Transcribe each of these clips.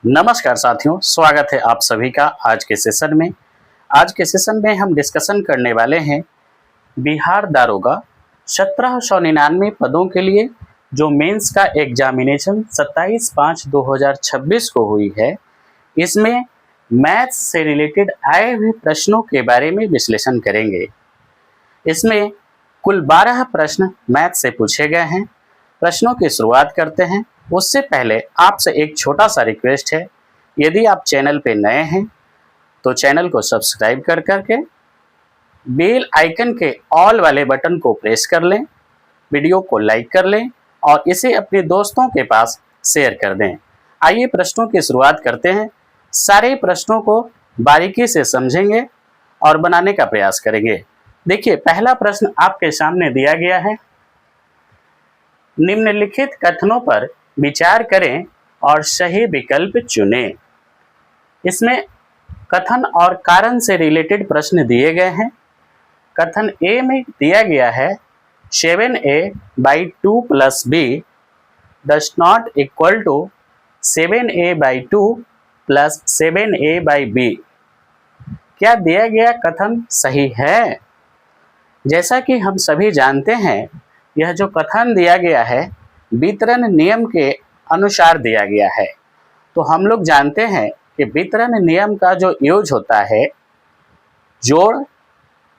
नमस्कार साथियों, स्वागत है आप सभी का आज के सेशन में। आज के सेशन में हम डिस्कशन करने वाले हैं बिहार दारोगा 1799 पदों के लिए जो मेंस का एग्जामिनेशन 27/5/2026 को हुई है। इसमें मैथ्स से रिलेटेड आए हुए प्रश्नों के बारे में विश्लेषण करेंगे। इसमें कुल 12 प्रश्न मैथ्स से पूछे गए हैं। प्रश्नों की शुरुआत करते हैं। उससे पहले आपसे एक छोटा सा रिक्वेस्ट है, यदि आप चैनल पे नए हैं तो चैनल को सब्सक्राइब कर करके बेल आइकन के ऑल वाले बटन को प्रेस कर लें, वीडियो को लाइक कर लें और इसे अपने दोस्तों के पास शेयर कर दें। आइए प्रश्नों की शुरुआत करते हैं। सारे प्रश्नों को बारीकी से समझेंगे और बनाने का प्रयास करेंगे। देखिए, पहला प्रश्न आपके सामने दिया गया है। निम्नलिखित कथनों पर विचार करें और सही विकल्प चुनें। इसमें कथन और कारण से रिलेटेड प्रश्न दिए गए हैं। कथन ए में दिया गया है 7a/2 + b does not equal to 7a/2 + 7a/b। क्या दिया गया कथन सही है? जैसा कि हम सभी जानते हैं, यह जो कथन दिया गया है वितरण नियम के अनुसार दिया गया है। तो हम लोग जानते हैं कि वितरण नियम का जो यूज होता है जोड़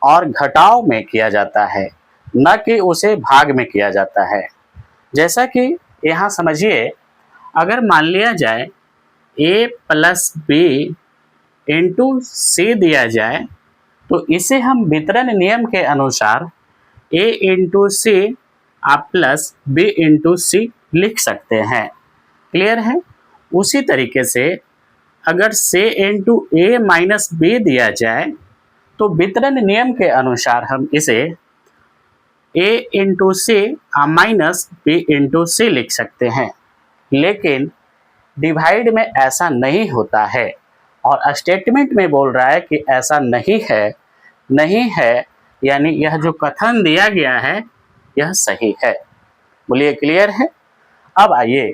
और घटाव में किया जाता है, न कि उसे भाग में किया जाता है। जैसा कि यहाँ समझिए, अगर मान लिया जाए a + b × c दिया जाए तो इसे हम वितरण नियम के अनुसार a × c plus b × c लिख सकते हैं। क्लियर है? उसी तरीके से अगर c × a - b दिया जाए तो वितरण नियम के अनुसार हम इसे a × c - b × c लिख सकते हैं। लेकिन डिवाइड में ऐसा नहीं होता है और स्टेटमेंट में बोल रहा है कि ऐसा नहीं है, यानी यह जो कथन दिया गया है यह सही है। बोलिए, क्लियर है? अब आइए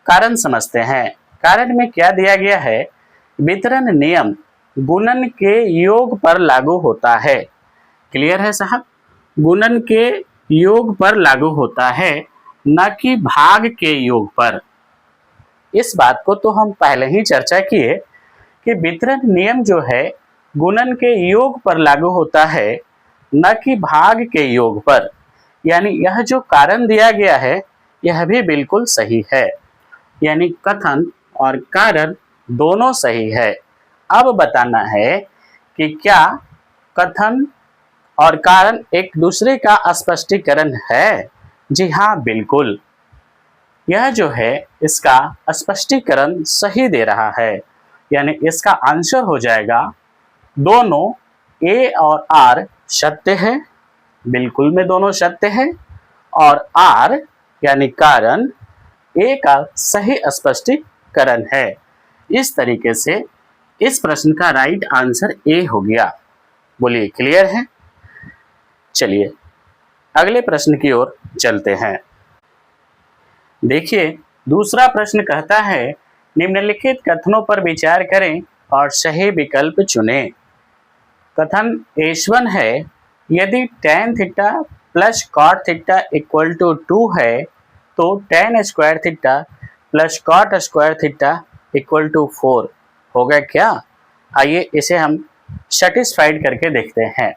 कारण समझते हैं। कारण में क्या दिया गया है? वितरण नियम गुणन के योग पर लागू होता है। क्लियर है साहब? गुणन के योग पर लागू होता है, न कि भाग के योग पर। इस बात को तो हम पहले ही चर्चा किए कि वितरण नियम जो है गुणन के योग पर लागू होता है, न कि भाग के योग पर। यानी यह जो कारण दिया गया है यह भी बिल्कुल सही है, यानी कथन और कारण दोनों सही है। अब बताना है कि क्या कथन और कारण एक दूसरे का स्पष्टीकरण है? जी हाँ, बिल्कुल। यह जो है इसका स्पष्टीकरण सही दे रहा है, यानी इसका आंसर हो जाएगा दोनों a और r सत्य है। बिल्कुल में दोनों सत्य है और r यानी कारण a का सही स्पष्टीकरण है। इस तरीके से इस प्रश्न का राइट आंसर a हो गया। बोलिए, क्लियर है? चलिए अगले प्रश्न की ओर चलते हैं। देखिए, दूसरा प्रश्न कहता है निम्नलिखित कथनों पर विचार करें और सही विकल्प चुनें। कथन H1 है, यदि tan थीटा + cot थीटा = 2 है तो tan square theta + cot square theta = 4 होगा क्या? आइए इसे हम सेटिस्फाइड करके देखते हैं।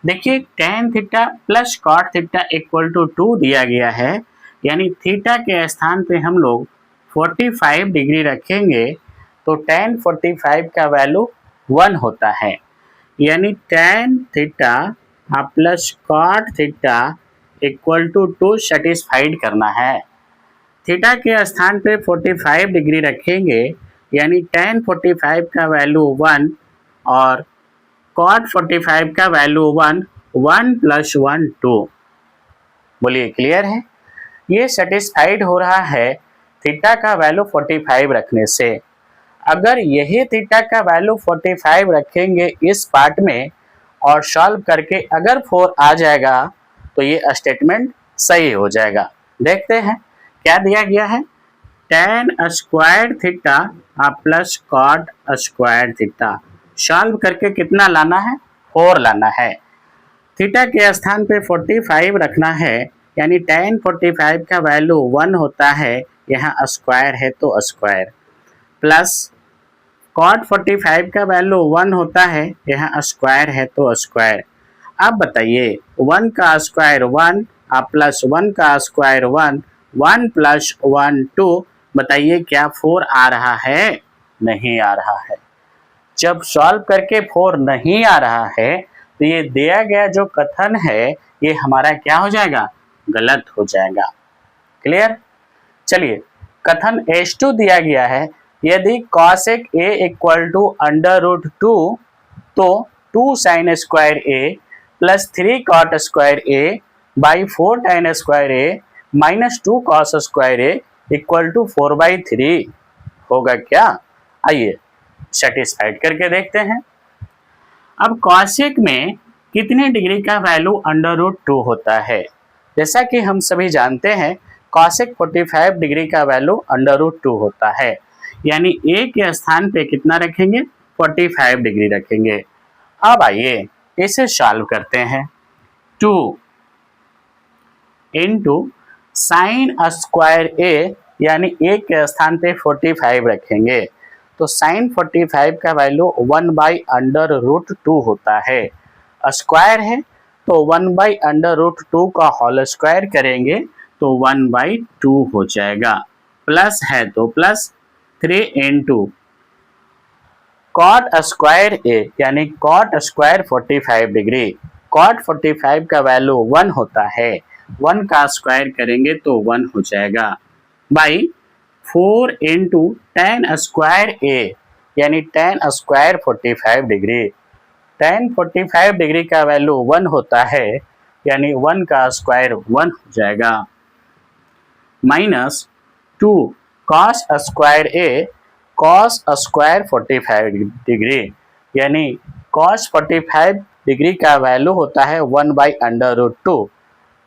देखिए, tan थीटा + cot थीटा = 2 दिया गया है, यानी थीटा के स्थान पे हम लोग 45 डिग्री रखेंगे तो tan 45 का वैल्यू 1 होता है। यानी tan theta + cot theta = 2 satisfied करना है। थीटा के स्थान पे 45 डिग्री रखेंगे, यानी tan 45 का वैल्यू 1 और cot 45 का वैल्यू 1 + 1 2। बोलिए, क्लियर है? ये सेटिस्फाइड हो रहा है थीटा का वैल्यू 45 रखने से। अगर यही थीटा का वैल्यू 45 रखेंगे इस पार्ट में और सॉल्व करके अगर 4 आ जाएगा तो ये स्टेटमेंट सही हो जाएगा। देखते हैं क्या दिया गया है। tan square theta plus cot square theta. Solve करके कितना लाना है? 4 लाना है। थीटा के स्थान पे 45 रखना है, यानी tan 45 का वैल्यू 1 होता है, यहाँ स्क्वायर है तो स्क्वायर, प्लस कॉट 45 का वैल्यू 1 होता है, यहाँ स्क्वायर है तो स्क्वायर। अब बताइए 1 का स्क्वायर 1 प्लस 1 का स्क्वायर 1, 1 प्लस 1 2, बताइए क्या 4 आ रहा है? नहीं आ रहा है। जब सॉल्व करके 4 नहीं आ रहा है तो ये दिया गया जो कथन है ये हमारा क्या हो जाएगा? गलत हो जाएगा। क्लियर? चलिए, कथन H2 दिया गया है, यदि cosec A equal to under root 2 तो 2 sin square A plus 3 cot square A by 4 tan square A minus 2 cos square A equal to 4/3 होगा क्या? आइए सेटिस्फाइड करके देखते हैं। अब cosec में कितने डिग्री का वैल्यू अंडर रूट 2 होता है? जैसा कि हम सभी जानते हैं cosec 45 डिग्री का वैल्यू अंडर रूट 2 होता है, यानी A के स्थान पे कितना रखेंगे? 45 डिग्री रखेंगे। अब आइए इसे सॉल्व करते हैं। 2 इंटू साइन स्क्वायर A, यानी A के स्थान पे 45 रखेंगे तो साइन 45 का वैल्यू 1 बाई अंडर रूट 2 होता है। स्क्वायर है तो 1 बाई अंडर रूट 2 का होल स्क्वायर करेंगे तो 1/2 हो जाएगा, प्लस है तो plus 3 into cot square A, यानी कॉट स्क्वायर 45 डिग्री। कॉट 45 का वैल्यू 1 होता है, 1 का स्क्वायर करेंगे तो 1 हो जाएगा, by 4 into tan square A, यानी tan square 45 degree. tan 45 degree का वैल्यू 1 होता है, यानी 1 का स्क्वायर 1 हो जाएगा, minus 2 cos square A, cos square 45 degree, यानी cos 45 डिग्री का वैल्यू होता है 1 बाई अंडर रूट 2,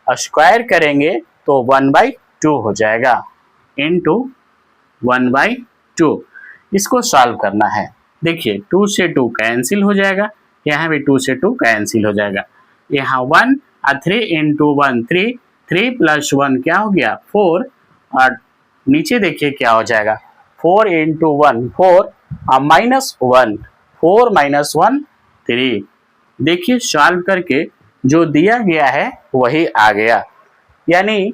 स्क्वायर करेंगे तो 1/2 हो जाएगा, इंटू 1/2। इसको सॉल्व करना है। देखिए 2 से 2 कैंसिल हो जाएगा, यहाँ भी 2 से 2 कैंसिल हो जाएगा, यहाँ 1 3 इंटू 1 3, 3 प्लस 1 क्या हो गया? 4, और नीचे देखिए क्या हो जाएगा? 4 इंटू 1 4 माइनस 1, 4 माइनस 1 3। देखिए सॉल्व करके जो दिया गया है वही आ गया, यानी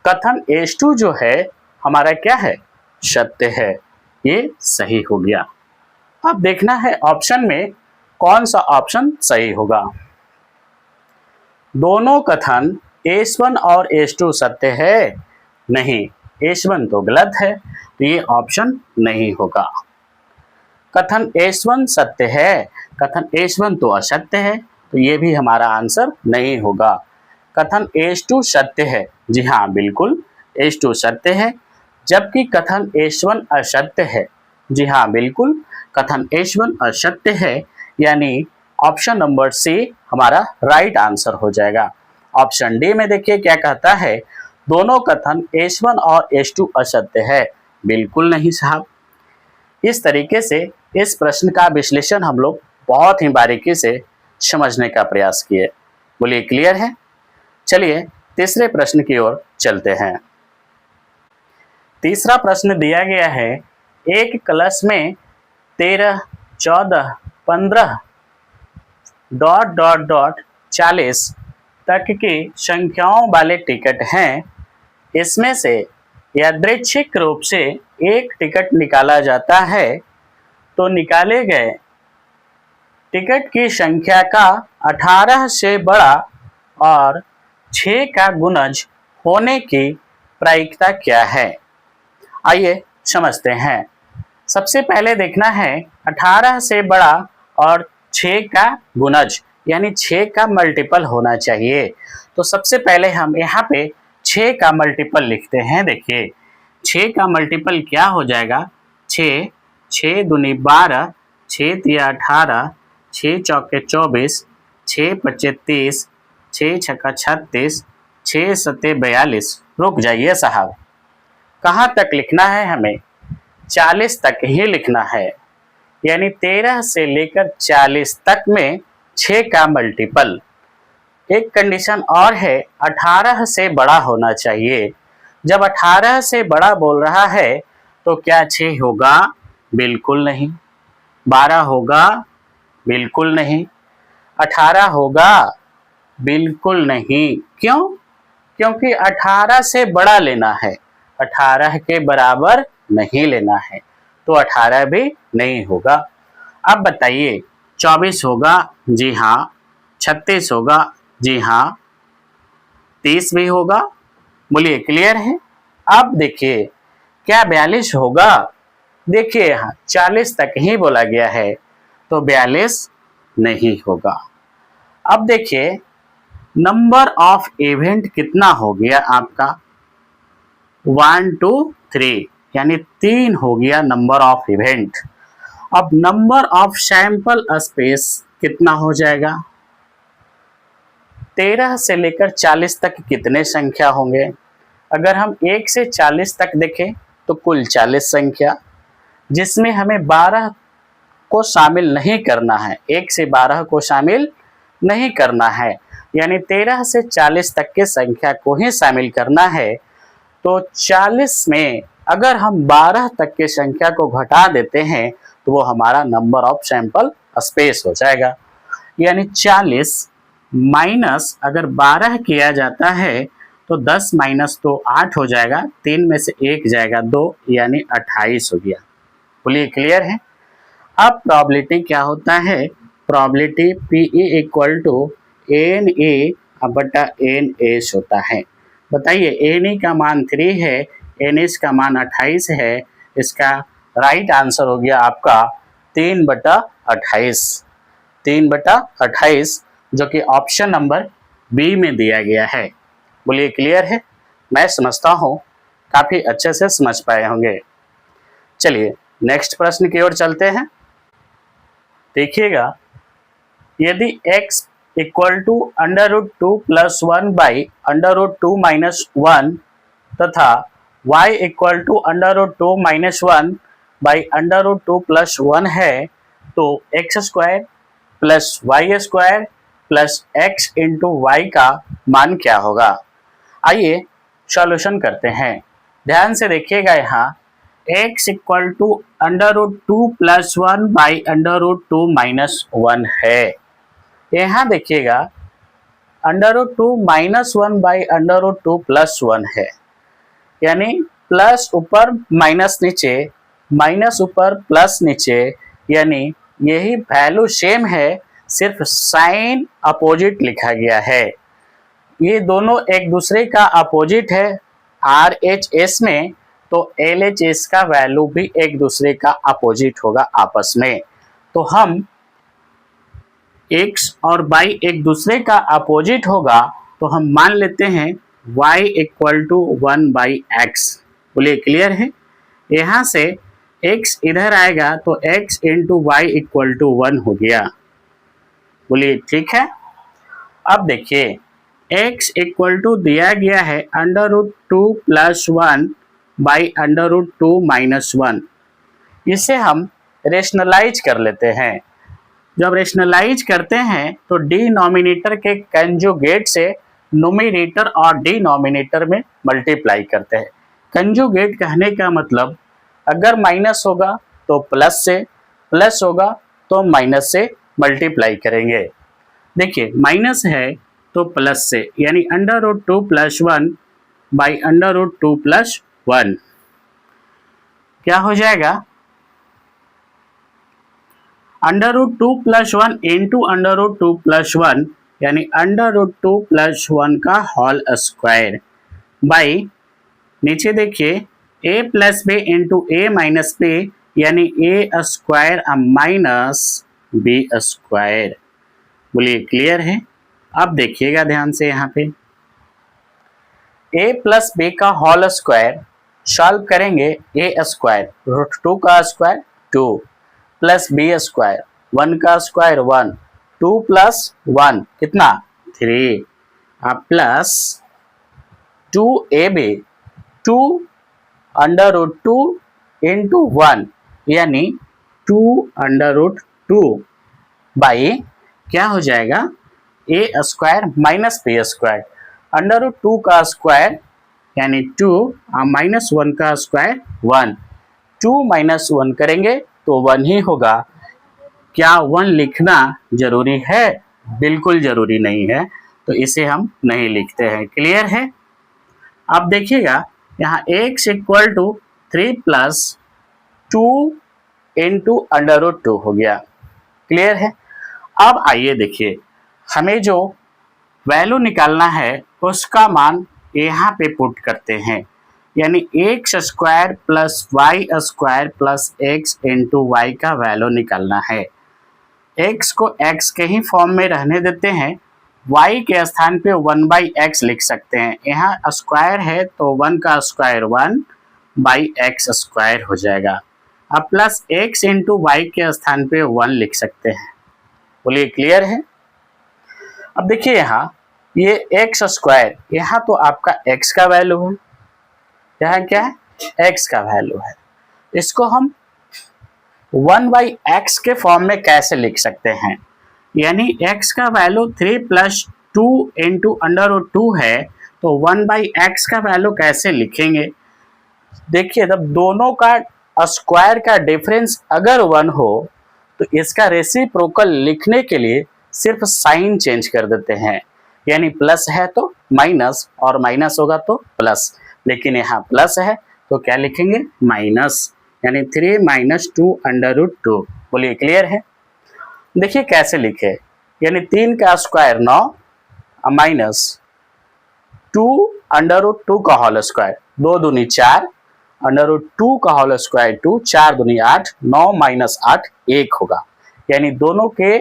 कथन H2 जो है हमारा क्या है? सत्य है, ये सही हो गया। अब देखना है ऑप्शन में कौन सा ऑप्शन सही होगा। दोनों कथन H1 और H2 सत्य है? नहीं, H1 तो गलत है, तो ये ऑप्शन नहीं होगा। कथन H1 सत्य है, कथन H1 तो असत्य है, तो ये भी हमारा आंसर नहीं होगा। कथन H2 सत्य है, जी हाँ बिल्कुल H2 सत्य है, जबकि कथन H1 असत्य है, जी हाँ बिल्कुल कथन H1 असत्य है, यानी ऑप्शन नंबर सी हमारा राइट आंसर हो जाएगा। ऑप्शन डी में देखिए क्या कहता है, दोनों कथन H1 और H2 असत्य है। बिल्कुल नहीं साहब। इस तरीके से इस प्रश्न का विश्लेषण हम लोग बहुत ही बारीकी से समझने का प्रयास किए। बोलिए क्लियर है? चलिए तीसरे प्रश्न की ओर चलते हैं। तीसरा प्रश्न दिया गया है, एक क्लास में 13, 14, 15 ... 40 तक की संख्याओं वाले टिकट हैं। इसमें से यादृच्छिक रूप से एक टिकट निकाला जाता है, तो निकाले गए टिकट की संख्या का 18 से बड़ा और 6 का गुणज होने की प्रायिकता क्या है? आइए समझते हैं। सबसे पहले देखना है 18 से बड़ा और 6 का गुणज, यानी 6 का मल्टीपल होना चाहिए। तो सबसे पहले हम यहाँ पे 6 का मल्टीपल लिखते हैं। देखिए 6 का मल्टीपल क्या हो जाएगा? 6, 6 दूनी 12, 6 तिया 18, 6 चौके 24, 6 पच्चे 30, 6 छक्का 36, 6 सत्ते 42। रुक जाइए साहब, कहाँ तक लिखना है हमें? 40 तक ही लिखना है। यानी 13 से लेकर 40 तक में 6 का मल्टीपल। एक कंडीशन और है, 18 से बड़ा होना चाहिए। जब 18 से बड़ा बोल रहा है तो क्या 6 होगा? बिल्कुल नहीं। 12 होगा? बिल्कुल नहीं। 18 होगा? बिल्कुल नहीं। क्यों? क्योंकि 18 से बड़ा लेना है, 18 के बराबर नहीं लेना है, तो 18 भी नहीं होगा। अब बताइए, 24 होगा? जी हाँ। 36 होगा? जी हाँ। 30 भी होगा? बोलिए, क्लियर है? अब देखिए, क्या 42 होगा? देखिए यहाँ 40 तक ही बोला गया है, तो 42 नहीं होगा। अब देखिए, नंबर ऑफ इवेंट कितना हो गया आपका? 1 2 3, यानी 3 हो गया नंबर ऑफ इवेंट। अब नंबर ऑफ सैंपल स्पेस कितना हो जाएगा? 13 से लेकर 40 तक कितने संख्या होंगे? अगर हम 1 से 40 तक देखें तो कुल 40 संख्या, जिसमें हमें 12 को शामिल नहीं करना है। 1 से 12 को शामिल नहीं करना है, यानी 13 से 40 तक के संख्या को ही शामिल करना है। तो 40 में अगर हम 12 तक के संख्या को घटा देते हैं तो वो हमारा नंबर ऑफ सैंपल स्पेस हो जाएगा। यानी 40 माइनस अगर 12 किया जाता है तो 10 माइनस तो 8 हो जाएगा, 3 में से 1 जाएगा 2, यानी 28 हो गया। बोलिए, क्लियर है? अब प्रोबेबिलिटी क्या होता है? Probability PE equal to NA बटा NS होता है। बताइए, NA का मान 3 है, NS का मान 28 है। इसका राइट आंसर हो गया आपका 3/28। 3/28, जो कि ऑप्शन नंबर बी में दिया गया है। बोलिए, क्लियर है? मैं समझता हूँ काफी अच्छे से समझ पाए होंगे। चलिए नेक्स्ट प्रश्न की ओर चलते हैं। देखिएगा, यदि x इक्वल टू √2 + 1 बाई √2 - 1 तथा y इक्वल टू √2 - 1 बाई √2 + 1 है, तो x² + y² + x into y का मान क्या होगा? आइए सॉल्यूशन करते हैं। ध्यान से देखिएगा, यहाँ x इक्वल टू √2 + 1 बाई √2 - 1 है। यहाँ देखिएगा √2 - 1 बाई √2 + 1 है, यानी प्लस ऊपर माइनस नीचे, माइनस ऊपर प्लस नीचे, यानी यही वैल्यू सेम है, सिर्फ साइन अपोजिट लिखा गया है। ये दोनों एक दूसरे का अपोजिट है RHS में, तो LHS का वैल्यू भी एक दूसरे का अपोजिट होगा आपस में। तो हम x और y एक दूसरे का अपोजिट होगा, तो हम मान लेते हैं y इक्वल टू 1/x। बोलिए, क्लियर है? यहाँ से x इधर आएगा तो x into y equal to 1 हो गया। बोलिए, ठीक है? अब देखिए, x इक्वल टू दिया गया है √2 + 1 बाई √2 - 1। इसे हम रेशनलाइज कर लेते हैं। जब रेशनलाइज करते हैं तो डिनोमिनेटर के कंजुगेट से नोमिनेटर और डिनोमिनेटर में मल्टीप्लाई करते हैं। कंजुगेट कहने का मतलब, अगर माइनस होगा तो प्लस से, प्लस होगा तो माइनस से मल्टीप्लाई करेंगे। देखिए, माइनस है तो प्लस से, यानी √2 + 1 बाई √2 + 1 क्या हो जाएगा? √2 + 1 इंटू √2 + 1, यानी √2 + 1 का होल स्क्वायर बाई, नीचे देखिए a + b into a - b, यानी a² - b²। बोलिए, क्लियर है? अब देखिएगा ध्यान से, यहाँ पे a + b का होल स्क्वायर सॉल्व करेंगे, a² √2 का स्क्वायर 2 प्लस b², 1 का स्क्वायर 1, 2 + 1 कितना 3, plus 2ab, 2 under root 2 into 1 यानी 2 अंडर रूट 2 बाई क्या हो जाएगा A square minus B square. Under root 2 का स्क्वायर यानी 2 माइनस 1 का स्क्वायर 1। 2 माइनस 1 करेंगे तो 1 ही होगा। क्या 1 लिखना जरूरी है? बिल्कुल जरूरी नहीं है, तो इसे हम नहीं लिखते हैं। क्लियर है? अब देखिएगा यहाँ x equal to 3 plus 2 into under root 2 हो गया। क्लियर है? अब आइए देखिए, हमें जो वैल्यू निकालना है उसका मान यहाँ पे पुट करते हैं, यानी x square plus y square plus x into y का वैल्यू निकालना है। x को x के ही फॉर्म में रहने देते हैं, y के स्थान पे 1/x लिख सकते हैं। यहाँ स्क्वायर है तो 1 का स्क्वायर 1/x स्क्वायर हो जाएगा। अब प्लस x इंटू वाई के स्थान पे 1 लिख सकते हैं। बोलिए क्लियर है? अब देखिए यहाँ ये एक्स स्क्वायर, यहाँ तो आपका x का वैल्यू है, यहाँ क्या है x का वैल्यू है। इसको हम 1/x के फॉर्म में कैसे लिख सकते हैं, यानी x का value 3 plus 2 into under root 2 है, तो 1/x का वैल्यू कैसे लिखेंगे? देखिए जब दोनों का स्क्वायर का डिफरेंस अगर 1 हो तो इसका रेसिप्रोकल लिखने के लिए सिर्फ साइन चेंज कर देते हैं, यानी प्लस है तो माइनस और माइनस होगा तो प्लस, लेकिन यहाँ प्लस है तो क्या लिखेंगे माइनस, यानी 3 माइनस 2 अंडर रूट 2। बोलिए क्लियर है? देखिए कैसे लिखे, यानी 3 का स्क्वायर 9 माइनस 2 अंडर रूट 2 का होल स्क्वायर, 2 दूनी 4 अंडर रूट 2 का होल स्क्वायर 2, 4 दूनी 8, 9 माइनस 8 1 होगा, यानी दोनों के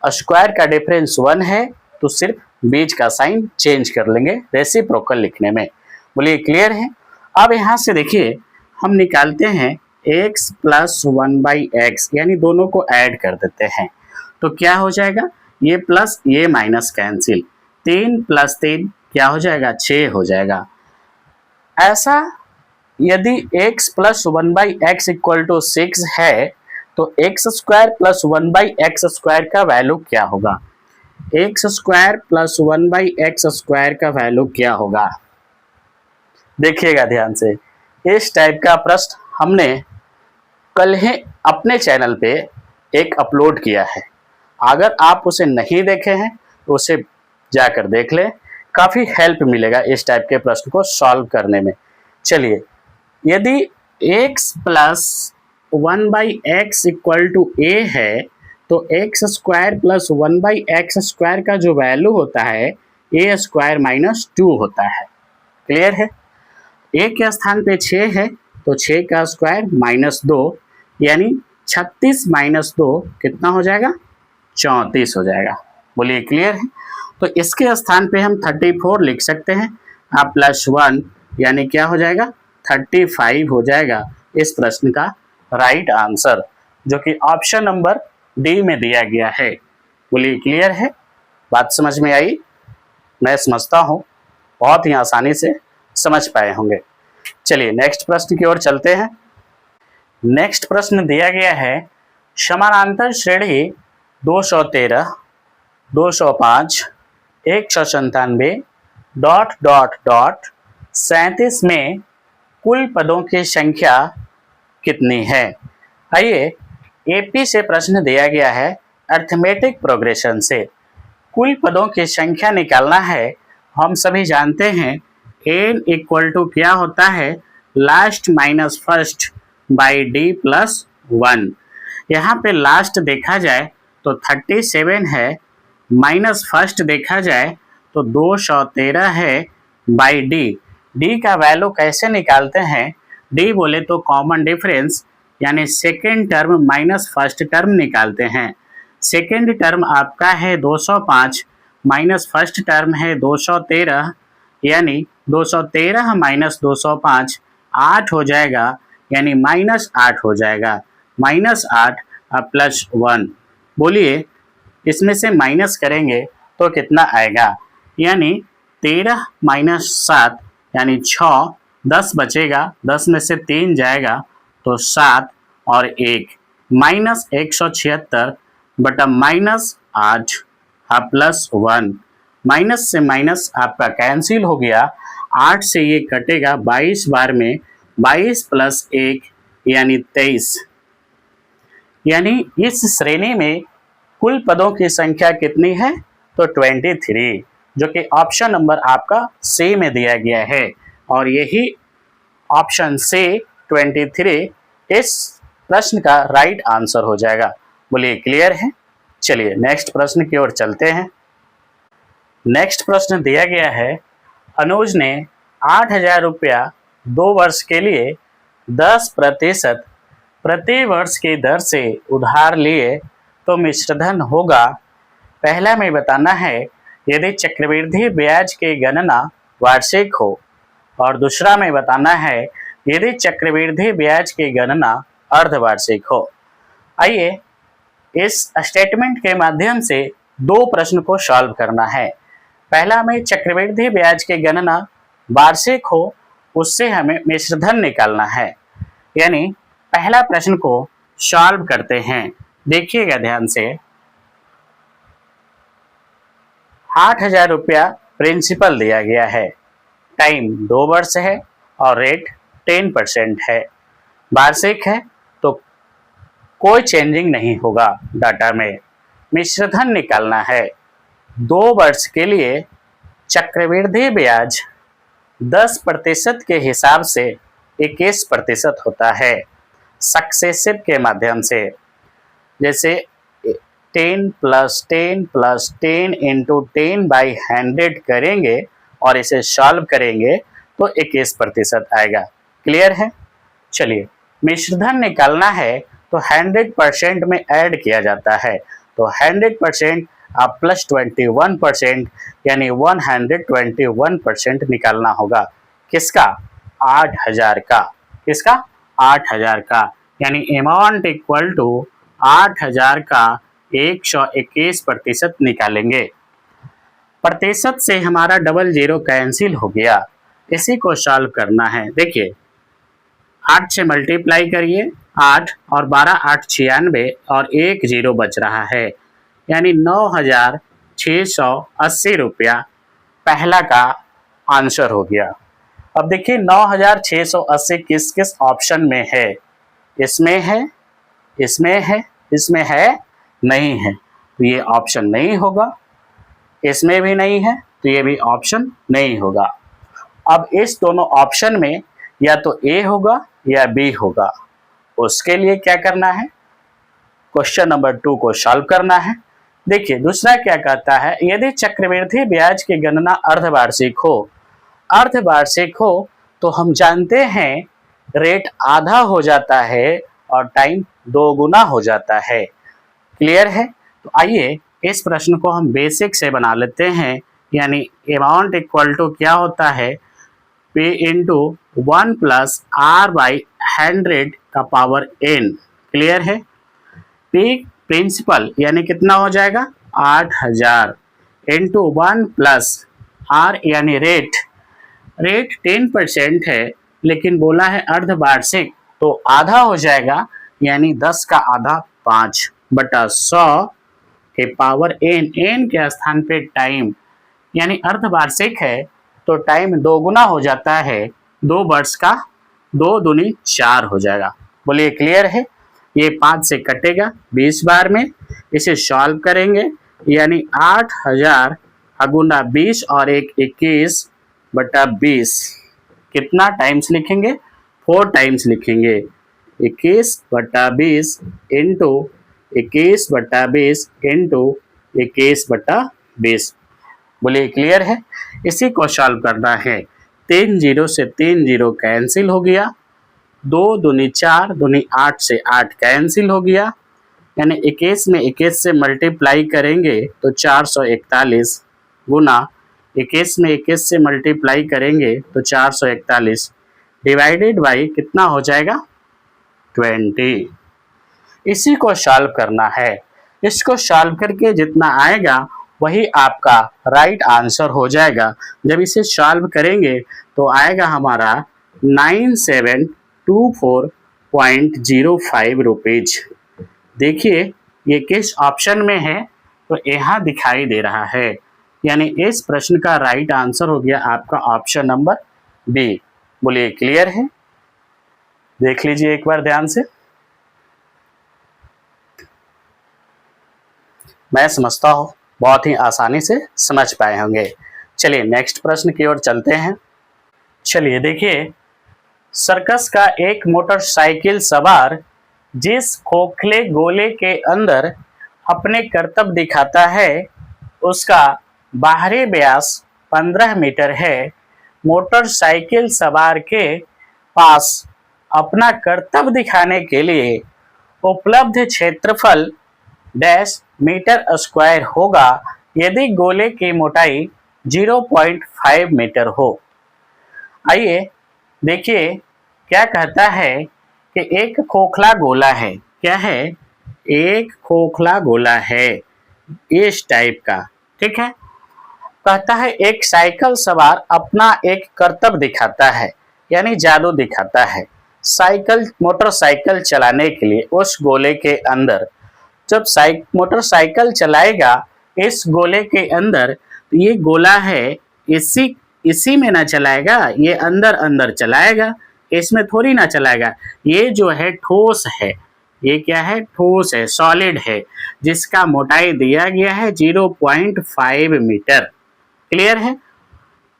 स्क्वायर का डिफरेंस 1 है तो सिर्फ बीच का साइन चेंज कर लेंगे रेसिप्रोकल लिखने में। बोलिए क्लियर है? अब यहाँ से देखिए हम निकालते हैं x प्लस 1/x, यानी दोनों को ऐड कर देते हैं, तो क्या हो जाएगा ये प्लस ये माइनस कैंसिल, 3 प्लस 3 क्या हो जाएगा 6 हो जाएगा। ऐसा यदि x plus 1/x equal to 6 है तो x square plus 1/x square का वैल्यू क्या होगा? X square plus 1/x square का वैल्यू क्या होगा? देखिएगा ध्यान से, इस टाइप का प्रश्न हमने कल ही अपने चैनल पे एक अपलोड किया है। अगर आप उसे नहीं देखे हैं तो उसे जाकर देख लें, काफ़ी हेल्प मिलेगा इस टाइप के प्रश्न को सॉल्व करने में। चलिए, यदि x plus 1/x equal to a है तो x square plus 1/x square का जो वैल्यू होता है a स्क्वायर माइनस 2 होता है। क्लियर है? a के स्थान पे 6 है तो 6 का स्क्वायर माइनस 2, यानी 36 माइनस 2 कितना हो जाएगा 34 हो जाएगा। बोलिए क्लियर है? तो इसके स्थान पे हम 34 लिख सकते हैं, अब प्लस 1 यानी क्या हो जाएगा 35 हो जाएगा इस प्रश्न का राइट आंसर, जो कि ऑप्शन नंबर डी में दिया गया है। बोलिए क्लियर है? बात समझ में आई? मैं समझता हूँ बहुत ही आसानी से समझ पाए होंगे। चलिए नेक्स्ट प्रश्न की ओर चलते हैं। नेक्स्ट प्रश्न दिया गया है, समानांतर श्रेणी 213, 205, 197 डॉट डॉट डॉट 37 में कुल पदों की संख्या कितनी है? आइए, एपी से प्रश्न दिया गया है अर्थमेटिक प्रोग्रेशन से। कुल पदों की संख्या निकालना है। हम सभी जानते हैं n इक्वल टू क्या होता है last minus first by D plus 1। यहाँ पे लास्ट देखा जाए तो 37 है, माइनस फर्स्ट देखा जाए तो 213 है बाई डी। डी का वैल्यू कैसे निकालते हैं? डी बोले तो कॉमन डिफरेंस, यानी second term minus first term निकालते हैं। सेकेंड टर्म आपका है 205 माइनस फर्स्ट टर्म है 213, यानी 213 माइनस 205 8 हो जाएगा, यानी माइनस 8 हो जाएगा। Minus 8 plus 1। बोलिए इसमें से माइनस करेंगे तो कितना आएगा? यानी 13 माइनस 7 यानी 6 10 बचेगा, 10 में से 3 जाएगा तो 7 और 1 माइनस 176 बटा माइनस 8 प्लस 1 माइनस से माइनस आपका कैंसिल हो गया। 8 से ये कटेगा 22 बार में, 22 प्लस 1 यानी 23। यानी इस श्रेणी में कुल पदों की संख्या कितनी है तो 23, जो कि ऑप्शन नंबर आपका सी में दिया गया है। और यही ऑप्शन सी 23 इस प्रश्न का राइट आंसर हो जाएगा। बोलिए क्लियर है। चलिए नेक्स्ट प्रश्न की ओर चलते हैं। नेक्स्ट प्रश्न दिया गया है, अनुज ने 8,000 रुपया 2 वर्ष के लिए 10% प्रति वर्ष की दर से उधार लिए तो मिश्रधन होगा। पहला में बताना है यदि चक्रवृद्धि ब्याज की गणना वार्षिक हो, और दूसरा में बताना है यदि चक्रवृद्धि ब्याज की गणना अर्धवार्षिक हो। आइए इस स्टेटमेंट के माध्यम से दो प्रश्न को सॉल्व करना है। पहला में चक्रवृद्धि ब्याज की गणना वार्षिक हो, उससे हमें मिश्रधन निकालना है। यानी पहला प्रश्न को सॉल्व करते हैं। देखिएगा ध्यान से, 8,000 रुपया प्रिंसिपल दिया गया है, टाइम 2 वर्ष है और रेट 10% है, वार्षिक है तो कोई चेंजिंग नहीं होगा डाटा में। मिश्रधन निकालना है। 2 वर्ष के लिए चक्रवृद्धि ब्याज 10% के हिसाब से 21% होता है सक्सेसिव के माध्यम से। जैसे 10 + 10 + 10 × 10/100 करेंगे और इसे सॉल्व करेंगे तो 21% आएगा। क्लियर है। चलिए मिश्रधन निकालना है तो 100% में ऐड किया जाता है, तो 100% आप प्लस 21% यानी 121% निकालना होगा। किसका? 8,000 का। किसका? 8,000 का। यानी अमाउंट इक्वल टू 8,000 का 121% निकालेंगे। प्रतिशत से हमारा डबल जीरो कैंसिल हो गया, इसी को सॉल्व करना है। देखिए 8 से मल्टीप्लाई करिए, 8 और 12 8 96 और 1 जीरो बच रहा है, यानी 9,680 रुपया पहला का आंसर हो गया। अब देखिए 9,680 किस किस ऑप्शन में है? इसमें है, इसमें है, इसमें है नहीं है तो ये ऑप्शन नहीं होगा। इसमें भी नहीं है तो ये भी ऑप्शन नहीं होगा। अब इस दोनों ऑप्शन में या तो ए होगा या बी होगा। उसके लिए क्या करना है? क्वेश्चन नंबर 2 को सॉल्व करना है। देखिए दूसरा क्या कहता है, यदि चक्रवृद्धि ब्याज की गणना अर्धवार्षिक हो, अर्धवार्षिक हो तो हम जानते हैं रेट आधा हो जाता है और टाइम 2 गुना हो जाता है। क्लियर है। तो आइए इस प्रश्न को हम बेसिक से बना लेते हैं। यानी अमाउंट इक्वल टू क्या होता है, P × 1 + R/100 का पावर n। क्लियर है। P प्रिंसिपल यानी कितना हो जाएगा 8,000 × 1 + R यानी रेट 10% है, लेकिन बोला है अर्धवार्षिक तो आधा हो जाएगा, यानी 10 का आधा 5 बटा 100 के पावर n के स्थान पे टाइम, यानी अर्धवार्षिक है तो टाइम 2 गुना हो जाता है, 2 वर्ष का 2 दूनी 4 हो जाएगा। बोलिए क्लियर है। ये 5 से कटेगा 20 बार में, इसे सॉल्व करेंगे यानी 8,000 × 20 और 1 21 बटा 20। कितना टाइम्स लिखेंगे? 4 टाइम्स लिखेंगे। 21 बटा 20 इंटू 21 बटा 20 इंटू 21 बटा 20। बोलिए क्लियर है। इसी को सॉल्व करना है। 3 जीरो से 3 जीरो कैंसिल हो गया, 2 दूनी 4 दूनी 8 से 8 कैंसिल हो गया, यानी 21 में 21 से मल्टीप्लाई करेंगे तो 441 गुना 21 में 21 से मल्टीप्लाई करेंगे तो 441 डिवाइडेड बाई कितना हो जाएगा 20। इसी को सॉल्व करना है। इसको सॉल्व करके जितना आएगा वही आपका राइट आंसर हो जाएगा। जब इसे सॉल्व करेंगे तो आएगा हमारा 9724.05 रुपीज। देखिए ये किस ऑप्शन में है, तो यहाँ दिखाई दे रहा है, यानी इस प्रश्न का राइट आंसर हो गया आपका ऑप्शन नंबर बी। बोलिए क्लियर है? देख लीजिए एक बार ध्यान से। मैं समझता हूँ बहुत ही आसानी से समझ पाए होंगे। चलिए नेक्स्ट प्रश्न की ओर चलते हैं। चलिए देखिए, सर्कस का एक मोटरसाइकिल सवार जिस खोखले गोले के अंदर अपने करतब दिखाता है उसका बाहरी व्यास 15 मीटर है। मोटरसाइकिल सवार के पास अपना करतब दिखाने के लिए उपलब्ध क्षेत्रफल डैश मीटर स्क्वायर होगा यदि गोले की मोटाई 0.5 मीटर हो। आइए देखिए क्या कहता है कि एक खोखला गोला है। क्या है? एक खोखला गोला है इस टाइप का, ठीक है। कहता है एक साइकिल सवार अपना एक करतब दिखाता है, यानी जादू दिखाता है साइकिल मोटरसाइकिल चलाने के लिए उस गोले के अंदर। जब मोटरसाइकिल चलाएगा इस गोले के अंदर, तो ये गोला है, इसी में ना चलाएगा, ये अंदर अंदर चलाएगा, इसमें थोड़ी ना चलाएगा। ये जो है ठोस है, ये क्या है? ठोस है, सॉलिड है, जिसका मोटाई दिया गया है 0.5 मीटर। क्लियर है?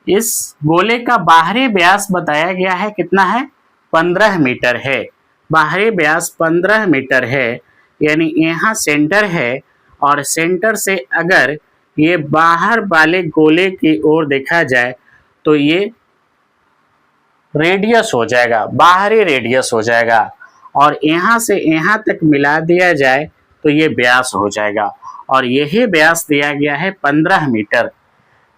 इस गोले का बाहरी व्यास बताया गया है कितना है? 15 मीटर है। बाहरी व्यास 15 मीटर है, यानी यहाँ सेंटर है, और सेंटर से अगर ये बाहर वाले गोले की ओर देखा जाए तो ये रेडियस हो जाएगा, बाहरी रेडियस हो जाएगा, और यहाँ से यहाँ तक मिला दिया जाए तो ये व्यास हो जाएगा, और यही व्यास दिया गया है 15 मीटर।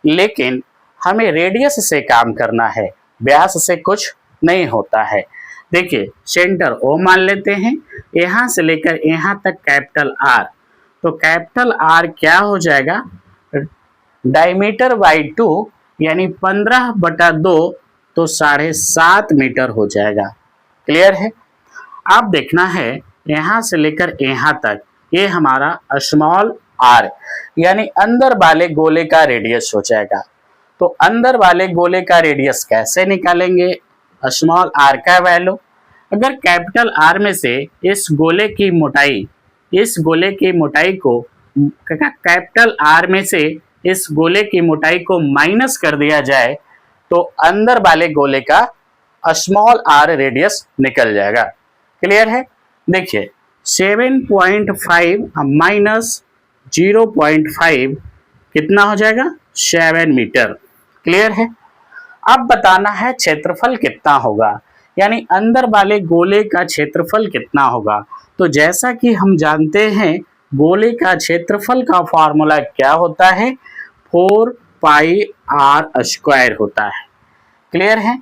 लेकिन हमें रेडियस से काम करना है, व्यास से कुछ नहीं होता है। देखिए सेंटर ओ मान लेते हैं, यहाँ से लेकर यहाँ तक कैपिटल आर, तो कैपिटल आर क्या हो जाएगा? डायमीटर बाई 2, यानी 15/2, तो 7.5 मीटर हो जाएगा। क्लियर है? अब देखना है यहाँ से लेकर यहाँ तक, ये हमारा स्मॉल आर, यानी अंदर वाले गोले का रेडियस हो जाएगा। तो अंदर वाले गोले का रेडियस कैसे निकालेंगे? स्मॉल आर का वैल्यू, अगर कैपिटल आर में से इस गोले की मोटाई को कैपिटल आर में से इस गोले की मोटाई को माइनस कर दिया जाए तो अंदर वाले गोले का स्मॉल आर रेडियस निकल जाएगा। क्लियर है? देखिए 7.5 माइनस 0.5 कितना हो जाएगा? 7 मीटर। क्लियर है? अब बताना है क्षेत्रफल कितना होगा, यानी अंदर वाले गोले का क्षेत्रफल कितना होगा। तो जैसा कि हम जानते हैं गोले का क्षेत्रफल का फॉर्मूला क्या होता है? 4πr² होता है। क्लियर है?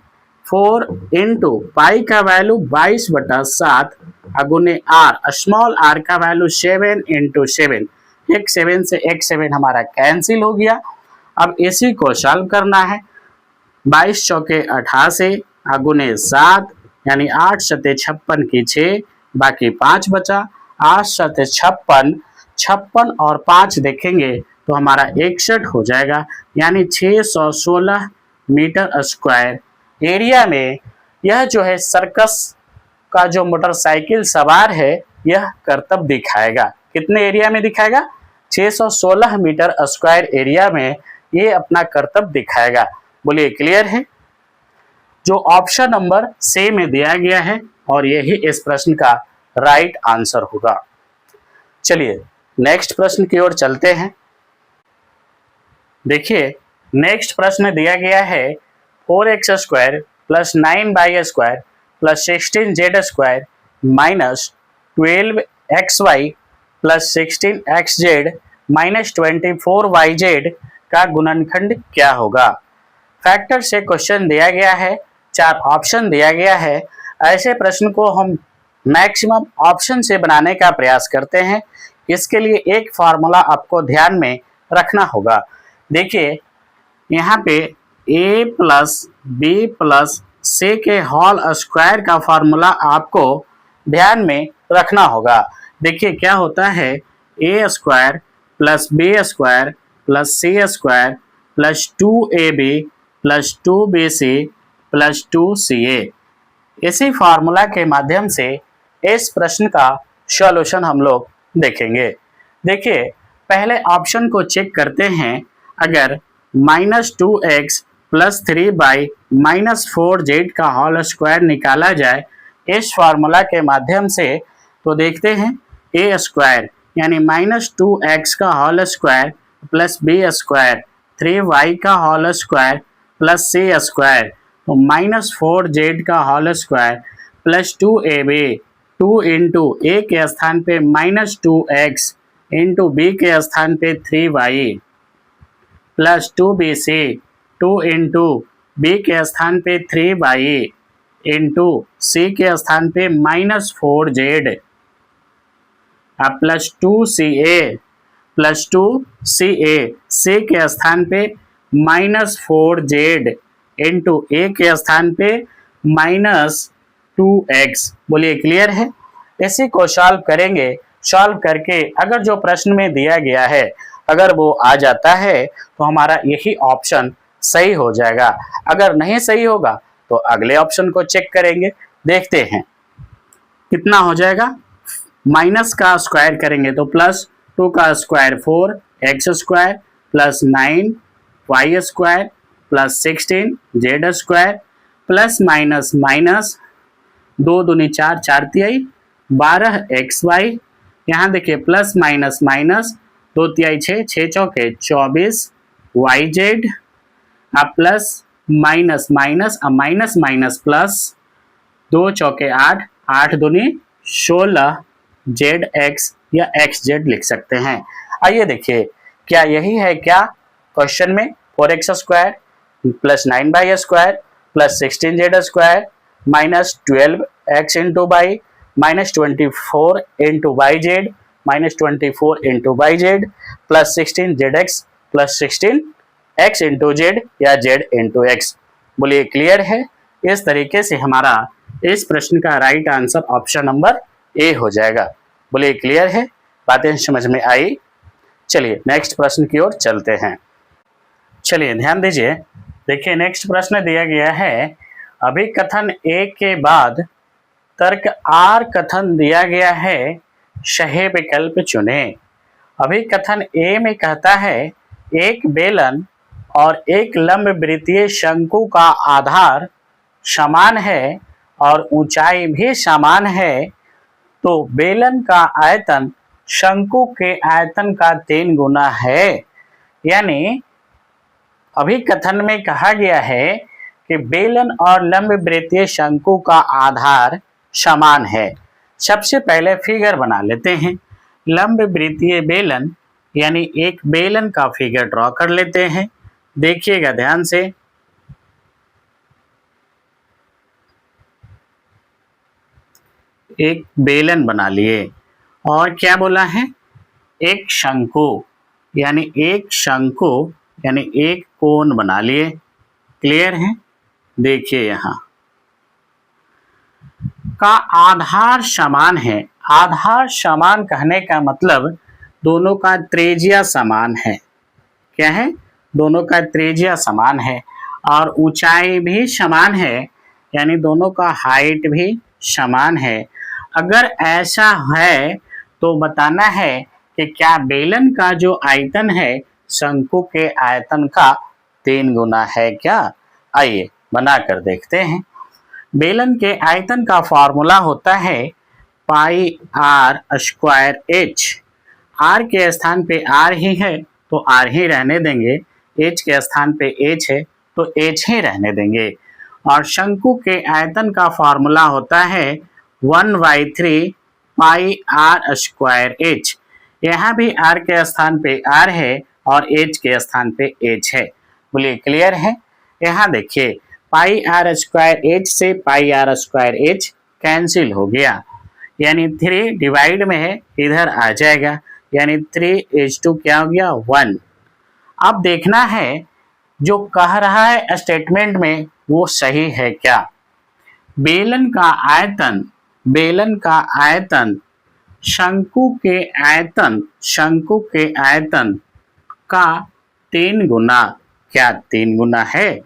4 इंटू पाई का वैल्यू 22/7 अगुने आर, स्मॉल आर का वैल्यू 7 इंटू 7, एक 7 से एक 7 हमारा कैंसिल हो गया। अब इसी को सॉल्व करना है। 22 चौके 88 अगुने 7, यानी 8 सते 56 की 6, बाकी 5 बचा। 8 सते 56, 56 और 5 देखेंगे तो हमारा 61 हो जाएगा, यानी 616 मीटर स्क्वायर एरिया में यह जो है सर्कस का जो मोटरसाइकिल सवार है यह करतब दिखाएगा। कितने एरिया में दिखाएगा? 616 मीटर स्क्वायर एरिया में ये अपना करतब दिखाएगा। बोलिए क्लियर है? जो ऑप्शन नंबर सी में दिया गया है और यही इस प्रश्न का राइट आंसर होगा। चलिए नेक्स्ट प्रश्न की ओर चलते हैं। देखिए नेक्स्ट प्रश्न दिया गया है 4x² + 9y² + 16z² - 12xy + 16xz - 24yz का गुणनखंड क्या होगा। फैक्टर से क्वेश्चन दिया गया है, 4 ऑप्शन दिया गया है। ऐसे प्रश्न को हम मैक्सिमम ऑप्शन से बनाने का प्रयास करते हैं। इसके लिए एक फार्मूला आपको ध्यान में रखना होगा। देखिए यहाँ पे a + b + से के होल स्क्वायर का फॉर्मूला आपको ध्यान में रखना होगा। देखिए क्या होता है, A square plus B square plus C square plus 2ab plus 2bc plus 2ca। इसी फार्मूला के माध्यम से इस प्रश्न का सॉल्यूशन हम लोग देखेंगे। देखिए पहले ऑप्शन को चेक करते हैं। अगर -2x प्लस 3/-4z का होल स्क्वायर निकाला जाए इस फार्मूला के माध्यम से, तो देखते हैं ए स्क्वायर यानी -2x का whole square plus B square 3y का whole square plus C square, तो -4z का whole square plus 2ab 2 into A के स्थान पे -2x इंटू बी के स्थान पे 3y plus 2bc 2 into B के स्थान पे 3y इंटू सी के स्थान पे -4z plus 2ca plus 2ca सी के स्थान पे -4z इंटू ए के स्थान पे -2x। बोलिए क्लियर है। इसी को सॉल्व करेंगे। सॉल्व करके अगर जो प्रश्न में दिया गया है अगर वो आ जाता है तो हमारा यही ऑप्शन सही हो जाएगा। अगर नहीं सही होगा तो अगले ऑप्शन को चेक करेंगे। देखते हैं कितना हो जाएगा। माइनस का स्क्वायर करेंगे तो प्लस 2 का square 4x square plus 9y square plus 16z square plus minus minus 2 दूनी 4 4 तिहाई 12xy। यहाँ देखिए प्लस माइनस माइनस 2 तिहाई 6 6 चौके 24yz plus minus minus minus minus plus 2 चौके 8 8 दूनी 16zx या xz लिख सकते हैं। आइए देखिए क्या यही है क्या क्वेश्चन में। 4x square plus 9y square plus 16z square minus 12x into by minus 24 into yz minus 24 into yz plus 16zx plus 16x into z या z इंटू x। बोलिए क्लियर है। इस तरीके से हमारा इस प्रश्न का right answer option number A हो जाएगा। बोलिए क्लियर है, बातें समझ में आई। चलिए नेक्स्ट प्रश्न की ओर चलते हैं। चलिए ध्यान दीजिए। देखिए नेक्स्ट प्रश्न दिया गया है, अभिकथन ए के बाद तर्क आर कथन दिया गया है, सही विकल्प चुने। अभिकथन ए में कहता है एक बेलन और एक लंबवृत्तीय शंकु का आधार समान है और ऊंचाई भी समान है, तो बेलन का आयतन शंकु के आयतन का 3 गुना है। यानी अभिकथन में कहा गया है कि बेलन और लंबवृत्तीय शंकु का आधार समान है। सबसे पहले फिगर बना लेते हैं। लंबवृत्तीय बेलन यानी एक बेलन का फिगर ड्रॉ कर लेते हैं। देखिएगा ध्यान से। एक बेलन बना लिए और क्या बोला है, एक शंकु यानी एक शंकु यानी एक कोण बना लिए। क्लियर है। देखिए यहाँ का आधार समान है। आधार समान कहने का मतलब दोनों का त्रिज्या समान है। क्या है, दोनों का त्रिज्या समान है और ऊंचाई भी समान है, यानी दोनों का हाइट भी समान है। अगर ऐसा है तो बताना है कि क्या बेलन का जो आयतन है शंकु के आयतन का 3 गुना है क्या। आइए बनाकर देखते हैं। बेलन के आयतन का फॉर्मूला होता है पाई आर स्क्वायर एच। आर के स्थान पे आर ही है तो आर ही रहने देंगे, एच के स्थान पे एच है तो एच ही रहने देंगे। और शंकु के आयतन का फॉर्मूला होता है 1/3 पाई आर स्क्वायर एच। यहाँ भी आर के स्थान पे आर है और एच के स्थान पे एच है। बोलिए क्लियर है। यहाँ देखिए पाई आर स्क्वायर एच से पाई आर स्क्वायर एच कैंसिल हो गया, यानी 3 डिवाइड में है इधर आ जाएगा, यानी 3:2 क्या हो गया 1। अब देखना है जो कह रहा है स्टेटमेंट में वो सही है क्या? बेलन का आयतन शंकु के आयतन का 3 गुना, क्या 3 गुना है?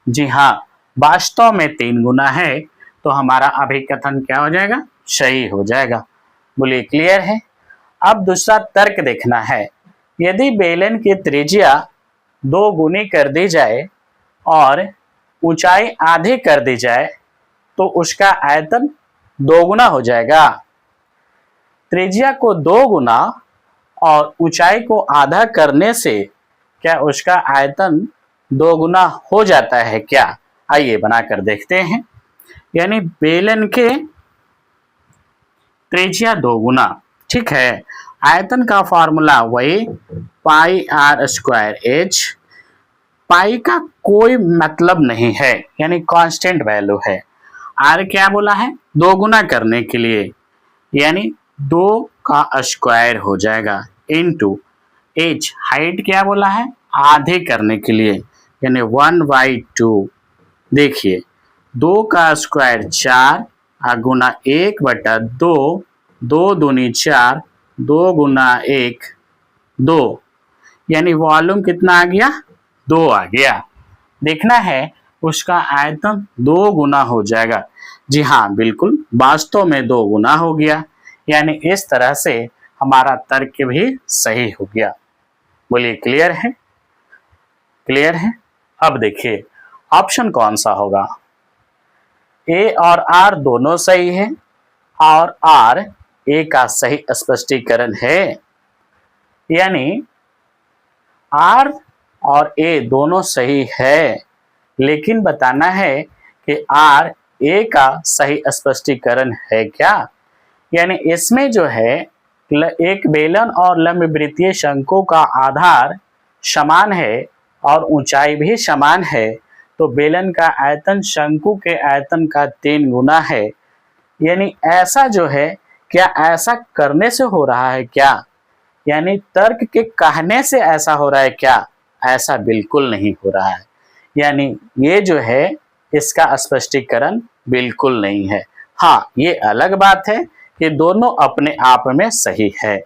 जी हाँ, वास्तव में 3 गुना है, तो हमारा अभिकथन क्या हो जाएगा? सही हो जाएगा। बोलिए क्लियर है? अब दूसरा तर्क देखना है। यदि बेलन की त्रिज्या 2 गुनी कर दी जाए और ऊंचाई आधी कर दी जाए तो उसका आयतन 2 गुना हो जाएगा। त्रिज्या को 2 गुना और ऊंचाई को आधा करने से क्या उसका आयतन 2 गुना हो जाता है क्या? आइए बनाकर देखते हैं। यानी बेलन के त्रिज्या 2 गुना, ठीक है। आयतन का फॉर्मूला वही पाई आर स्क्वायर एच। पाई का कोई मतलब नहीं है, यानी कांस्टेंट वैल्यू है। आर क्या बोला है? 2 गुना करने के लिए, यानी 2 का स्क्वायर हो जाएगा इनटू एच। हाइट क्या बोला है? आधे करने के लिए, यानी 1/2। देखिए 2 का स्क्वायर 4 गुना 1/2, 2 दूनी 4, 2 गुना 1 2, यानी वॉल्यूम कितना आ गया? 2 आ गया। देखना है उसका आयतन 2 गुना हो जाएगा। जी हाँ, बिल्कुल वास्तव में 2 गुना हो गया। यानी इस तरह से हमारा तर्क भी सही हो गया। बोलिए क्लियर है? क्लियर है? अब देखिए ऑप्शन कौन सा होगा। ए और आर दोनों सही है और आर ए का सही स्पष्टीकरण है। यानी आर और ए दोनों सही है, लेकिन बताना है कि आर ए का सही स्पष्टीकरण है क्या? यानी इसमें जो है एक बेलन और लंबवृत्तीय शंकु का आधार समान है और ऊंचाई भी समान है, तो बेलन का आयतन शंकु के आयतन का 3 गुना है। यानी ऐसा जो है, क्या ऐसा करने से हो रहा है क्या? यानी तर्क के कहने से ऐसा हो रहा है क्या? ऐसा बिल्कुल नहीं हो रहा है। यानी ये जो है इसका स्पष्टीकरण बिल्कुल नहीं है। हाँ, ये अलग बात है कि दोनों अपने आप में सही है,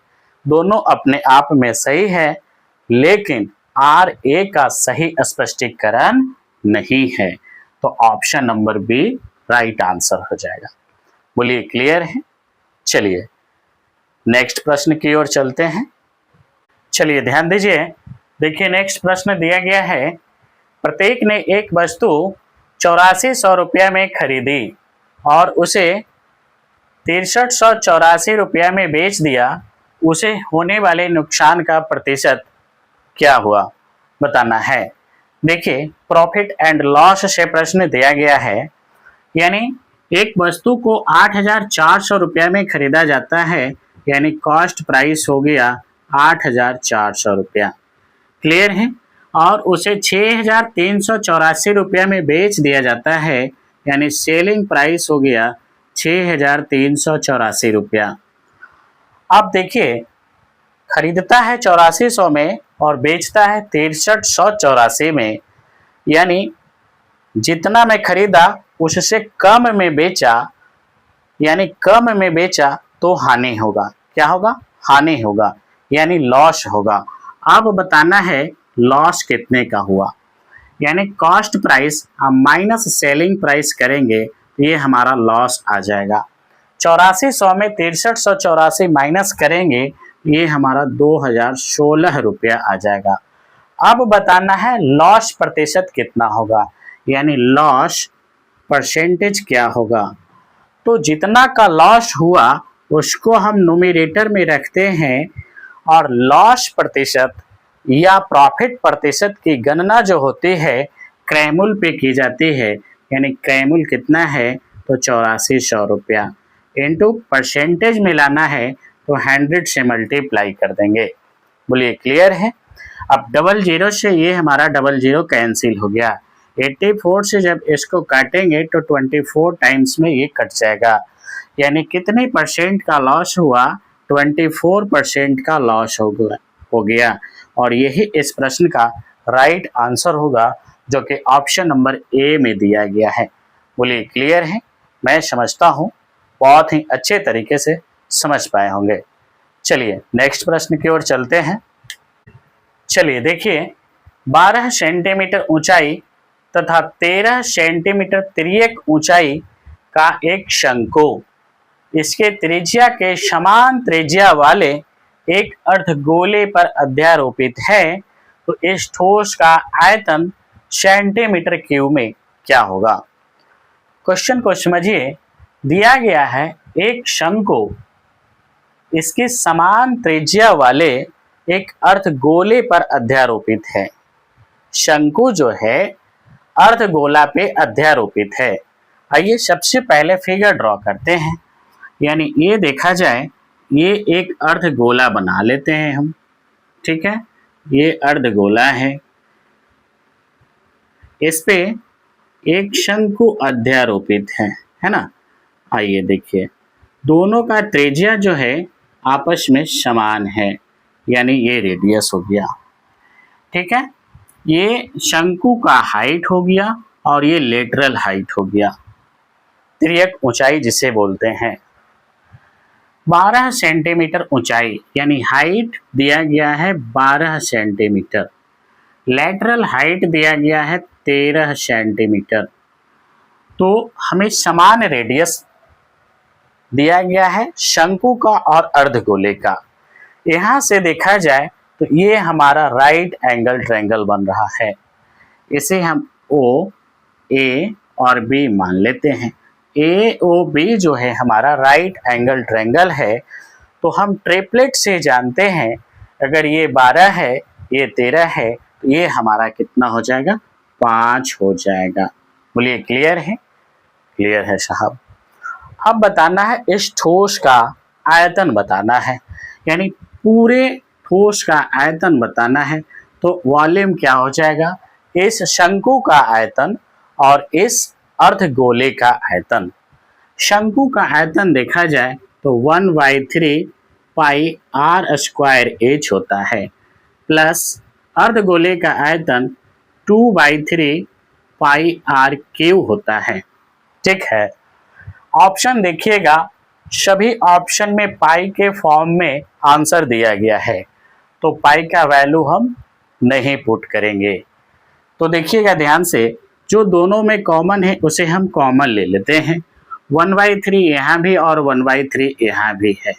दोनों अपने आप में सही है, लेकिन आर ए का सही स्पष्टीकरण नहीं है। तो option number B right answer हो जाएगा। बोलिए क्लियर है? चलिए नेक्स्ट प्रश्न की ओर चलते हैं। चलिए ध्यान दीजिए। देखिए नेक्स्ट प्रश्न दिया गया है, प्रत्येक ने एक वस्तु 8400 रुपया में खरीदी और उसे 6384 रुपया में बेच दिया। उसे होने वाले नुकसान का प्रतिशत क्या हुआ? बताना है। देखिए प्रॉफिट एंड लॉस से प्रश्न दिया गया है। यानी एक वस्तु को 8400 रुपया में खरीदा जाता है, यानी कॉस्ट प्राइस हो गया 8400 रुपया। क्लियर है? और उसे 6384 रुपया में बेच दिया जाता है, यानी सेलिंग प्राइस हो गया 6384 रुपया। अब देखिए खरीदता है 8400 में और बेचता है 6384 में, यानी जितना मैं खरीदा उससे कम में बेचा, यानी कम में बेचा तो हानि होगा। क्या होगा? हानि होगा, यानी लॉस होगा। अब बताना है लॉस कितने का हुआ। यानी कॉस्ट प्राइस हम माइनस सेलिंग प्राइस करेंगे तो ये हमारा लॉस आ जाएगा। 8400 में 6384 माइनस करेंगे, ये हमारा 2016 रुपया आ जाएगा। अब बताना है लॉस प्रतिशत कितना होगा, यानी लॉस परसेंटेज क्या होगा। तो जितना का लॉस हुआ उसको हम न्यूमरेटर में रखते हैं और लॉस प्रतिशत या प्रॉफिट प्रतिशत की गणना जो होती है क्रैमुल पे की जाती है। यानी क्रैमुल कितना है? तो 8400 रुपया इंटू परसेंटेज मिलाना है तो 100 से मल्टीप्लाई कर देंगे। बोलिए क्लियर है? अब 00 से ये हमारा 00 कैंसिल हो गया। 84 से जब इसको काटेंगे तो 24 टाइम्स में ये कट जाएगा। यानी कितने परसेंट का लॉस हुआ? 24% का लॉस हो गया। और यही इस प्रश्न का राइट आंसर होगा। जो कि ऑप्शन नंबर ए में दिया गया है। बोलिए क्लियर है? मैं समझता हूँ बहुत ही अच्छे तरीके से समझ पाए होंगे। चलिए नेक्स्ट प्रश्न की ओर चलते हैं। चलिए देखिए, 12 सेंटीमीटर ऊंचाई तथा 13 सेंटीमीटर तिर्यक ऊंचाई का एक शंकु इसके त्रिज्या के समान त्रिज्या वाले एक अर्धगोले पर अध्यारोपित है, तो इस ठोस का आयतन सेंटीमीटर क्यूब में क्या होगा? क्वेश्चन को समझिए। दिया गया है एक शंकु इसकी समान त्रिज्या वाले एक अर्धगोले पर अध्यारोपित है। शंकु जो है अर्धगोला पे अध्यारोपित है। आइए सबसे पहले फिगर ड्रॉ करते हैं। यानी ये देखा जाए, ये एक अर्धगोला बना लेते हैं हम, ठीक है। ये अर्धगोला है, इस पे एक शंकु अध्यारोपित है ना। आइए देखिए, दोनों का त्रिज्या जो है आपस में समान है, यानी ये रेडियस हो गया, ठीक है। ये शंकु का हाइट हो गया और ये लेटरल हाइट हो गया, तिर्यक ऊंचाई जिसे बोलते हैं। 12 सेंटीमीटर ऊंचाई यानी हाइट दिया गया है 12 सेंटीमीटर, लेटरल हाइट दिया गया है 13 सेंटीमीटर। तो हमें समान रेडियस दिया गया है शंकु का और अर्धगोले का। यहाँ से देखा जाए तो ये हमारा राइट एंगल ट्रायंगल बन रहा है। इसे हम ओ, ए और बी मान लेते हैं। ए ओ बी जो है हमारा राइट एंगल ट्रायंगल है। तो हम ट्रिपलेट से जानते हैं, अगर ये 12 है, ये 13 है, तो ये हमारा कितना हो जाएगा? 5 हो जाएगा। बोलिए क्लियर है? क्लियर है साहब। अब बताना है इस ठोस का आयतन बताना है, यानी पूरे ठोस का आयतन बताना है। तो वॉल्यूम क्या हो जाएगा? इस शंकु का आयतन और इस अर्धगोले का आयतन। शंकु का आयतन देखा जाए तो 1/3 पाई आर स्क्वायर एच होता है, प्लस अर्धगोले का आयतन 2/3 पाई आर क्यू होता है, ठीक है। ऑप्शन देखिएगा, सभी ऑप्शन में पाई के फॉर्म में आंसर दिया गया है, तो पाई का वैल्यू हम नहीं पुट करेंगे। तो देखिएगा ध्यान से, जो दोनों में कॉमन है उसे हम कॉमन ले लेते हैं। 1/3 यहाँ भी और 1/3 यहाँ भी है,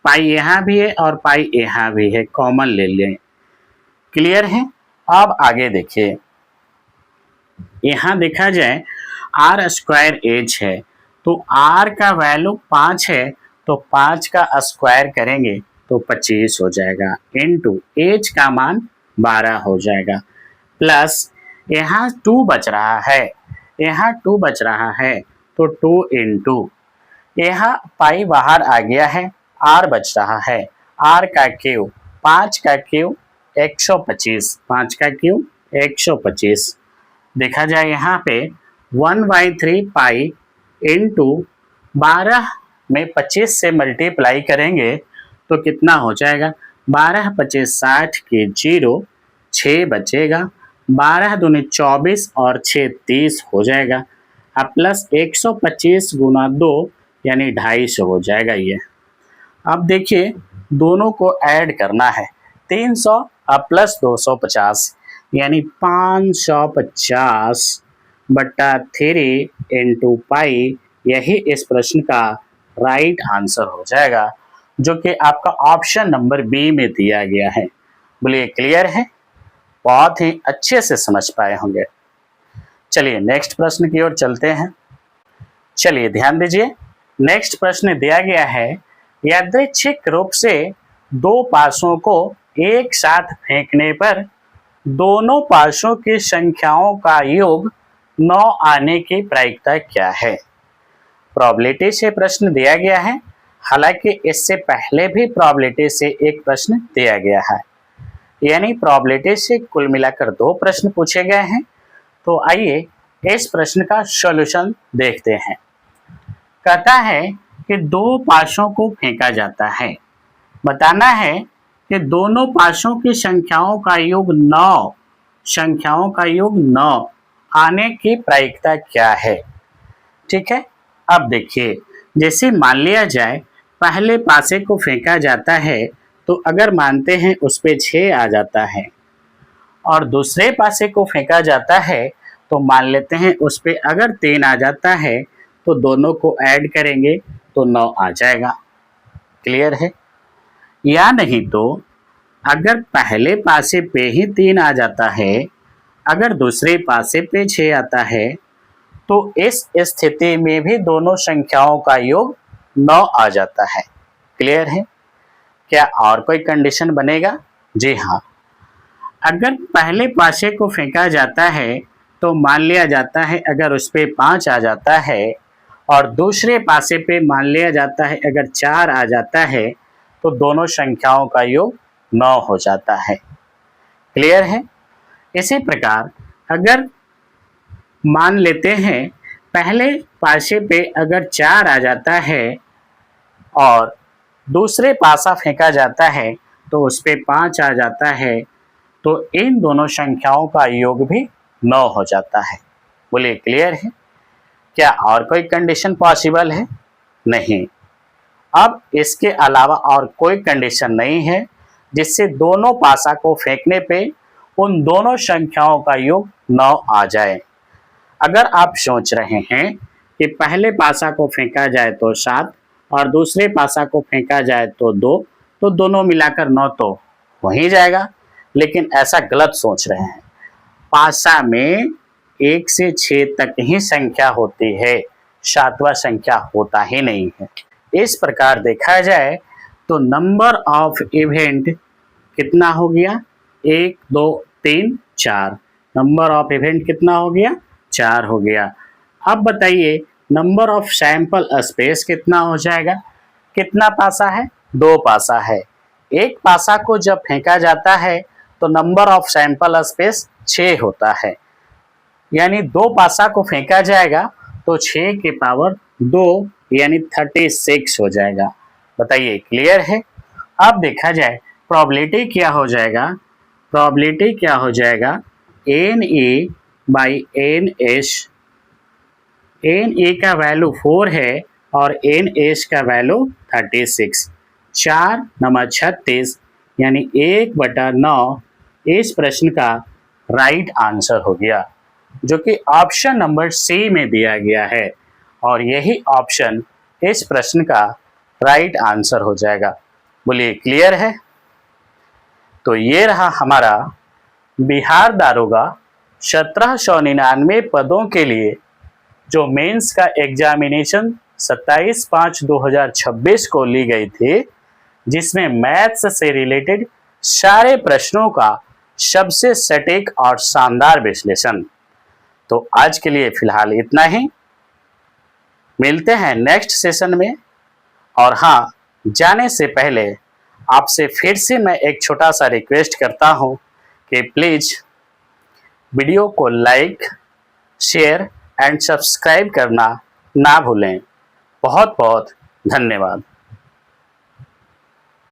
पाई यहाँ भी है और पाई यहाँ भी है, कॉमन ले लें। क्लियर है? अब आगे देखिए, यहाँ देखा जाए आर स्क्वायर एच है, तो आर का वैल्यू 5 है, तो 5 का स्क्वायर करेंगे तो 25 हो जाएगा, इनटू एच का मान 12 हो जाएगा, प्लस यहाँ 2 बच रहा है, यहाँ 2 बच रहा है, तो 2 इंटू यहाँ पाई बाहर आ गया है, आर बच रहा है, आर का क्यूब 5 का क्यूब 125, 5 का क्यूब 125। देखा जाए यहाँ पे 1/3 पाई इंटू 12 में 25 से मल्टीप्लाई करेंगे तो कितना हो जाएगा? 12 25 60 के 0, 6 बचेगा, 12 दूनी 24 और 6 30 हो जाएगा। अब प्लस 125 गुना 2 यानी 250 हो जाएगा ये। अब देखिए दोनों को ऐड करना है, 300 अब प्लस 250 यानी 550/3 इंटू पाई, यही इस प्रश्न का राइट आंसर हो जाएगा, जो कि आपका ऑप्शन नंबर बी में दिया गया है। बोलिए क्लियर है? बहुत ही अच्छे से समझ पाए होंगे। चलिए नेक्स्ट प्रश्न की ओर चलते हैं। चलिए ध्यान दीजिए, नेक्स्ट प्रश्न दिया गया है, यादृच्छिक रूप से 2 पासों को एक साथ फेंकने पर दोनों पासों की संख्याओं का योग 9 आने की प्रायिकता क्या है? प्रोबेबिलिटी से प्रश्न दिया गया है, हालांकि इससे पहले भी प्रोबेबिलिटी से एक प्रश्न दिया गया है, यानी प्रोबेबिलिटी से कुल मिलाकर 2 प्रश्न पूछे गए हैं। तो आइए इस प्रश्न का सॉल्यूशन देखते हैं। कहता है कि 2 पासों को फेंका जाता है, बताना है कि दोनों पासों की संख्याओं का योग 9 संख्याओं का योग 9 आने की प्रायिकता क्या है? ठीक है, अब देखिए, जैसे मान लिया जाए पहले पासे को फेंका जाता है, तो अगर मानते हैं उस पे 6 आ जाता है, और दूसरे पासे को फेंका जाता है तो मान लेते हैं उस पे अगर 3 आ जाता है, तो दोनों को ऐड करेंगे तो 9 आ जाएगा। क्लियर है? या नहीं तो अगर पहले पासे पे ही 3 आ जाता है, अगर दूसरे पासे पे 6 आता है, तो इस स्थिति में भी दोनों संख्याओं का योग 9 आ जाता है। क्लियर है? क्या और कोई कंडीशन बनेगा? जी हाँ, अगर पहले पासे को फेंका जाता है तो मान लिया जाता है अगर उस पे 5 आ जाता है, और दूसरे पासे पे मान लिया जाता है अगर 4 आ जाता है, तो दोनों संख्याओं का योग 9 हो जाता है। क्लियर है? इसी प्रकार अगर मान लेते हैं पहले पासे पे अगर 4 आ जाता है और दूसरे पासा फेंका जाता है तो उस पे 5 आ जाता है, तो इन दोनों संख्याओं का योग भी 9 हो जाता है। बोलिए क्लियर है? क्या और कोई कंडीशन पॉसिबल है? नहीं। अब इसके अलावा और कोई कंडीशन नहीं है जिससे दोनों पासा को फेंकने पे उन दोनों संख्याओं का योग 9 आ जाए। अगर आप सोच रहे हैं कि पहले पासा को फेंका जाए तो 7 और दूसरे पासा को फेंका जाए तो 2, तो दोनों मिलाकर 9 तो हो ही जाएगा, लेकिन ऐसा गलत सोच रहे हैं। पासा में 1 से 6 तक ही संख्या होती है, 7वां संख्या होता ही नहीं है। इस प्रकार देखा जाए तो नंबर ऑफ इवेंट कितना हो गया? 1 2 3 4। नंबर ऑफ इवेंट कितना हो गया? 4 हो गया। अब बताइए नंबर ऑफ सैंपल स्पेस कितना हो जाएगा? कितना पासा है? 2 पासा है। एक पासा को जब फेंका जाता है तो नंबर ऑफ सैंपल स्पेस 6 होता है, यानी 2 पासा को फेंका जाएगा तो 6 के पावर 2 यानी 36 हो जाएगा। बताइए क्लियर है? अब देखा जाए प्रोबेबिलिटी क्या हो जाएगा? प्रोबेबिलिटी क्या हो जाएगा? N A by N S. N A का वैल्यू 4 है और एन एस का वैल्यू 36। 4 × 36 यानी 1/9 इस प्रश्न का राइट आंसर हो गया, जो कि ऑप्शन नंबर सी में दिया गया है, और यही ऑप्शन इस प्रश्न का राइट आंसर हो जाएगा। बोलिए क्लियर है? तो ये रहा हमारा बिहार दारोगा 1799 पदों के लिए जो मेंस का एग्जामिनेशन 27/5/2026 को ली गई थी, जिसमें मैथ्स से रिलेटेड सारे प्रश्नों का सबसे सटीक और शानदार विश्लेषण। तो आज के लिए फिलहाल इतना ही, मिलते हैं नेक्स्ट सेशन में। और हाँ, जाने से पहले आपसे फिर से मैं एक छोटा सा रिक्वेस्ट करता हूँ कि प्लीज़ वीडियो को लाइक, शेयर एंड सब्सक्राइब करना ना भूलें। बहुत बहुत धन्यवाद।